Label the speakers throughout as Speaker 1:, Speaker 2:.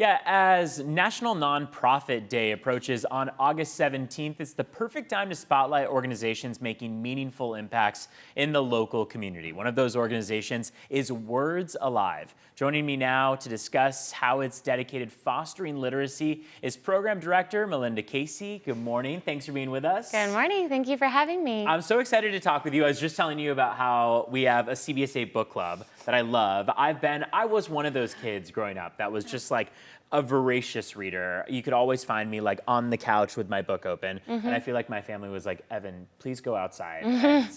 Speaker 1: Yeah, as National Nonprofit Day approaches on August 17th, it's the perfect time to spotlight organizations making meaningful impacts in the local community. One of those organizations is Words Alive. Joining me now to discuss how it's dedicated fostering literacy is Program Director Melinda Casey. Good morning. Thanks for being with us.
Speaker 2: Good morning. Thank you for having me.
Speaker 1: I'm so excited to talk with you. I was just telling you about how we have a CBSA book club that I love. I was one of those kids growing up that was just like a voracious reader. You could always find me like on the couch with my book open. And I feel like my family was like, Evan, please go outside and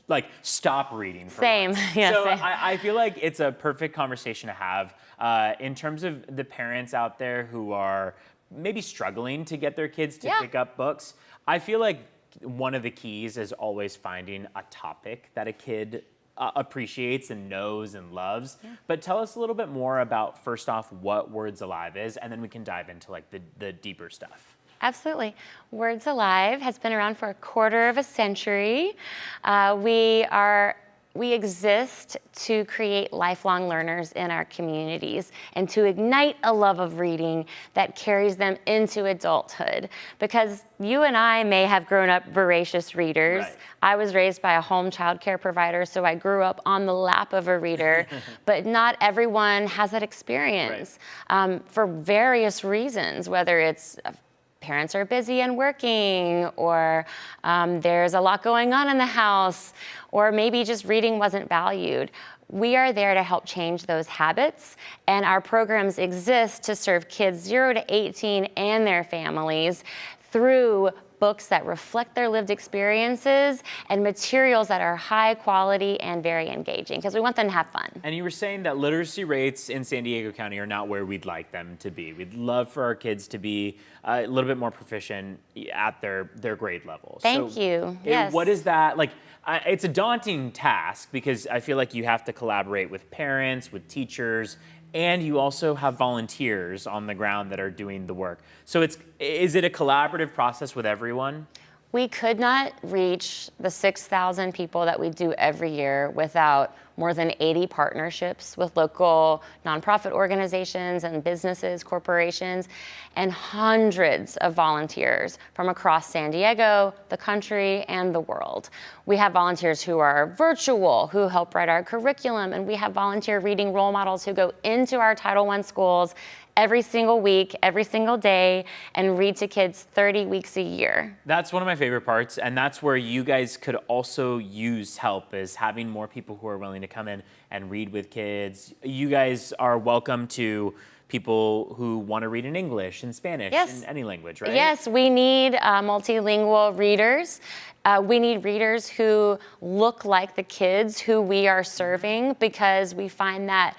Speaker 1: like stop reading for
Speaker 2: Same.
Speaker 1: once.
Speaker 2: Yeah,
Speaker 1: so
Speaker 2: same.
Speaker 1: I feel like it's a perfect conversation to have in terms of the parents out there who are maybe struggling to get their kids to pick up books. I feel like one of the keys is always finding a topic that a kid appreciates and knows and loves. But tell us a little bit more about, first off, what Words Alive is, and then we can dive into like the deeper stuff.
Speaker 2: Absolutely. Words Alive has been around for a quarter of a century. We exist to create lifelong learners in our communities and to ignite a love of reading that carries them into adulthood. Because you and I may have grown up voracious readers.
Speaker 1: Right.
Speaker 2: I was raised by a home child care provider, so I grew up on the lap of a reader, but not everyone has that experience for various reasons, whether it's parents are busy and working, or there's a lot going on in the house, or maybe just reading wasn't valued. We are there to help change those habits, and our programs exist to serve kids 0 to 18 and their families through books that reflect their lived experiences and materials that are high quality and very engaging, because we want them to have fun.
Speaker 1: And you were saying that literacy rates in San Diego County are not where we'd like them to be. We'd love for our kids to be a little bit more proficient at their grade level.
Speaker 2: Thank you. Yes.
Speaker 1: What is that like? It's a daunting task because I feel like you have to collaborate with parents, with teachers, and you also have volunteers on the ground that are doing the work. So is it a collaborative process with everyone?
Speaker 2: We could not reach the 6,000 people that we do every year without more than 80 partnerships with local nonprofit organizations and businesses, corporations, and hundreds of volunteers from across San Diego, the country, and the world. We have volunteers who are virtual, who help write our curriculum, and we have volunteer reading role models who go into our Title I schools every single week, every single day, and read to kids 30 weeks a year.
Speaker 1: That's one of my favorite parts, and that's where you guys could also use help, is having more people who are willing to come in and read with kids. You guys are welcome to people who want to read in English and Spanish, in any language, right?
Speaker 2: Yes, we need multilingual readers. We need readers who look like the kids who we are serving, because we find that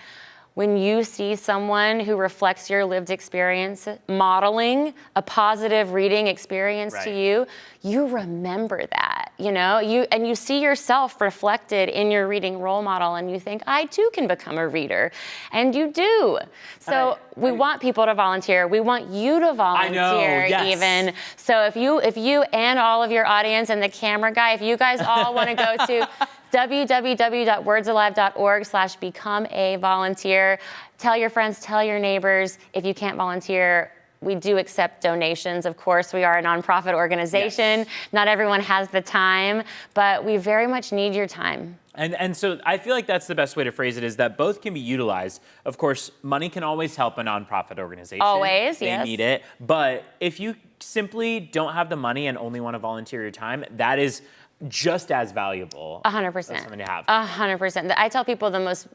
Speaker 2: when you see someone who reflects your lived experience, modeling a positive reading experience to you, you remember that, and you see yourself reflected in your reading role model, and you think, I too can become a reader, and you do. So we want people to volunteer. We want you to volunteer even. So if you and all of your audience and the camera guy, if you guys all want to go to www.wordsalive.org/become-a-volunteer. Tell your friends, tell your neighbors. If you can't volunteer, we do accept donations. Of course, we are a nonprofit organization. Not everyone has the time, but we very much need your time.
Speaker 1: And so I feel like that's the best way to phrase it, is that both can be utilized. Of course, money can always help a nonprofit organization.
Speaker 2: Always,
Speaker 1: They need it. But if you simply don't have the money and only want to volunteer your time, that is just as valuable.
Speaker 2: 100%.
Speaker 1: Something to have.
Speaker 2: 100%. I tell people the most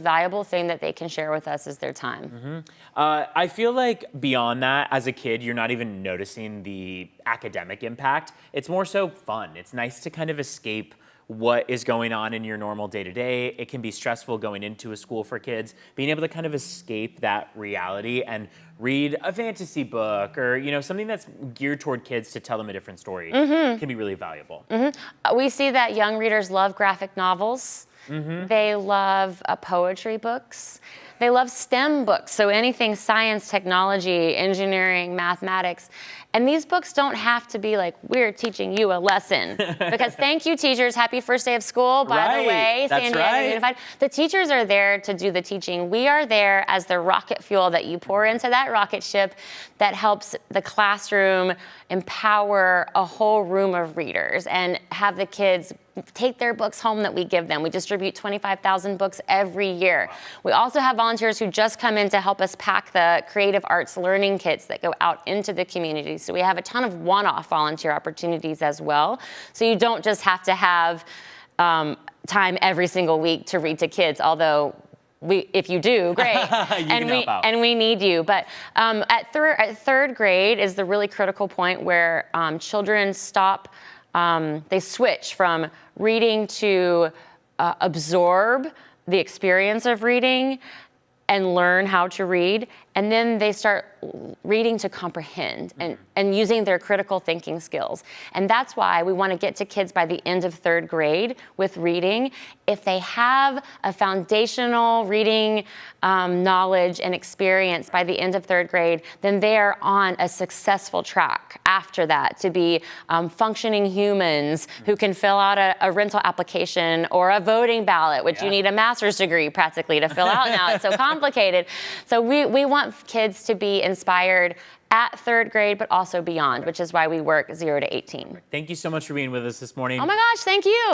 Speaker 2: valuable thing that they can share with us is their time.
Speaker 1: I feel like beyond that, as a kid, you're not even noticing the academic impact. It's more so fun. It's nice to kind of escape what is going on in your normal day-to-day. It can be stressful going into a school for kids. Being able to kind of escape that reality and read a fantasy book or something that's geared toward kids to tell them a different story can be really valuable.
Speaker 2: We see that young readers love graphic novels. They love poetry books. They love STEM books, so anything science, technology, engineering, mathematics. And these books don't have to be like, we're teaching you a lesson. Because thank you, teachers. Happy first day of school, by the way.
Speaker 1: That's
Speaker 2: San Diego
Speaker 1: right.
Speaker 2: Unified. The teachers are there to do the teaching. We are there as the rocket fuel that you pour into that rocket ship that helps the classroom empower a whole room of readers and have the kids take their books home that we give them. We distribute 25,000 books every year. Wow. We also have volunteers who just come in to help us pack the creative arts learning kits that go out into the community. So we have a ton of one-off volunteer opportunities as well. So you don't just have to have time every single week to read to kids, although if you do, great. And we need you. But at third grade is the really critical point where children stop. They switch from reading to absorb the experience of reading and learn how to read. And then they start reading to comprehend and using their critical thinking skills. And that's why we want to get to kids by the end of third grade with reading. If they have a foundational reading knowledge and experience by the end of third grade, then they are on a successful track after that to be functioning humans who can fill out a rental application or a voting ballot, which you need a master's degree practically to fill out now. It's so complicated. So we want kids to be inspired at third grade, but also beyond, which is why we work 0 to 18.
Speaker 1: Thank you so much for being with us this morning.
Speaker 2: Oh my gosh, thank you.